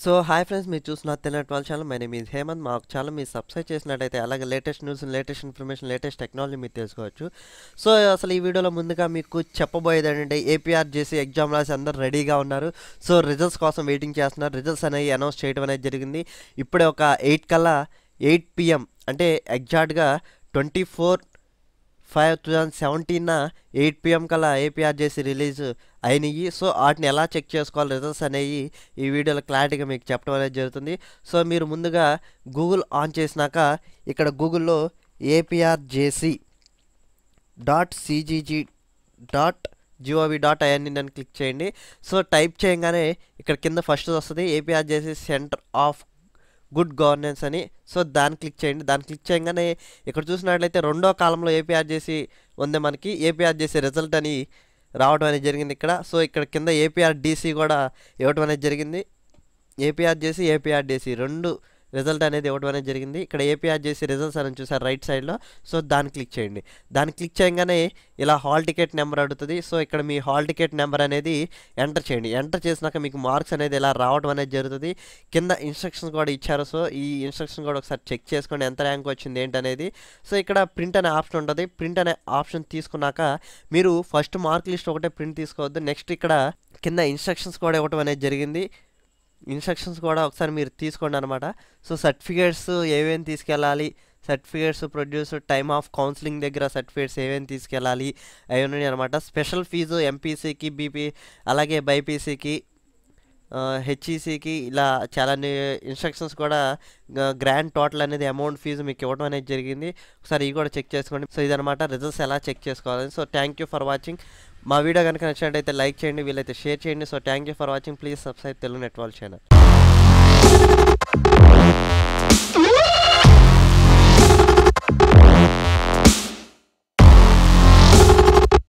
So hi friends, మీరు చూస్తున్న తెల్లటి వాళ్ళ channel. My name is Hemanth. మాకు ఛానల్ మీరు సబ్స్క్రైబ్ చేసినట్టయితే అలాగే latest news, latest information, latest technology మీరు తెలుసుకోవచ్చు. సో అసలు ఈ వీడియోలో ముందుగా మీకు చెప్పబోయేది ఏంటంటే, ఏపీఆర్జేసీ ఎగ్జామ్ రాసి అందరూ రెడీగా ఉన్నారు. సో రిజల్ట్స్ కోసం వెయిటింగ్ చేస్తున్నారు. రిజల్ట్స్ అనేవి అనౌన్స్ చేయడం అనేది జరిగింది. ఇప్పుడే ఒక 8 కల్లా 8 PM అంటే ఎగ్జాక్ట్గా 24/5/2017 8 PM కల్లా ఏపీఆర్జేసీ రిలీజ్ అయినాయి. సో వాటిని ఎలా చెక్ చేసుకోవాలి రిజల్ట్స్ అనేవి ఈ వీడియోలో క్లారిటీగా మీకు చెప్పడం అనేది జరుగుతుంది. సో మీరు ముందుగా గూగుల్ ఆన్ చేసినాక ఇక్కడ గూగుల్లో aprjc.cgg.gov.in అని క్లిక్ చేయండి. సో టైప్ చేయగానే ఇక్కడ కింద ఫస్ట్ వస్తుంది APRJC centre of good governance అని. సో దాన్ని క్లిక్ చేయండి. దాన్ని క్లిక్ చేయగానే ఇక్కడ చూసినట్లయితే రెండో కాలంలో ఏపీఆర్జేసీ ఉంది, మనకి ఏపీఆర్జేసీ రిజల్ట్ అని రావడం అనేది జరిగింది ఇక్కడ. సో ఇక్కడ కింద ఏపీఆర్డీసీ కూడా ఇవ్వడం అనేది జరిగింది. ఏపీఆర్డీసీ రెండు రిజల్ట్ అనేది ఇవ్వడం అనేది జరిగింది. ఇక్కడ ఏపీఆర్జేసీ రిజల్ట్స్ అని చూసారు రైట్ సైడ్లో. సో దాన్ని క్లిక్ చేయండి. దాన్ని క్లిక్ చేయగానే ఇలా హాల్ టికెట్ నెంబర్ అడుగుతుంది. సో ఇక్కడ మీ హాల్ టికెట్ నెంబర్ అనేది ఎంటర్ చేయండి. ఎంటర్ చేసినాక మీకు మార్క్స్ అనేది ఇలా రావడం అనేది జరుగుతుంది. కింద ఇన్స్ట్రక్షన్స్ కూడా ఇచ్చారు. సో ఈ ఇన్స్ట్రక్షన్ కూడా ఒకసారి చెక్ చేసుకోండి ఎంత ర్యాంక్ వచ్చింది ఏంటనేది. సో ఇక్కడ ప్రింట్ అనే ఆప్షన్ ఉంటుంది. ప్రింట్ అనే ఆప్షన్ తీసుకున్నాక మీరు ఫస్ట్ మార్క్ లిస్ట్ ఒకటే ప్రింట్ తీసుకోవద్దు. నెక్స్ట్ ఇక్కడ కింద ఇన్స్ట్రక్షన్స్ కూడా ఇవ్వడం అనేది జరిగింది. ఇన్స్ట్రక్షన్స్ కూడా ఒకసారి మీరు తీసుకోండి అనమాట. సో సర్టిఫికేట్స్ ఏమేమి తీసుకెళ్ళాలి, certificates produce, time of counselling దగ్గర సర్టిఫికేట్స్ ఏమేమి తీసుకెళ్ళాలి అవి ఉన్నాయి అనమాట. స్పెషల్ ఫీజు ఎంపీసీకి, బీపీ అలాగే బైపీసీకి, హెచ్ఈసీకి ఇలా చాలా ఇన్స్ట్రక్షన్స్ కూడా గ్రాండ్ టోటల్ అనేది అమౌంట్ ఫీజు మీకు ఇవ్వడం అనేది జరిగింది. ఒకసారి ఇవి కూడా చెక్ చేసుకోండి. సో ఇదనమాట రిజల్ట్స్ ఎలా చెక్ చేసుకోవాలి. So thank you for watching. మా వీడియో కనుక నచ్చినట్టయితే లైక్ చేయండి, వీలైతే షేర్ చేయండి. So thank you for watching. Please subscribe Telugu net వాళ్ళ ఛానల్.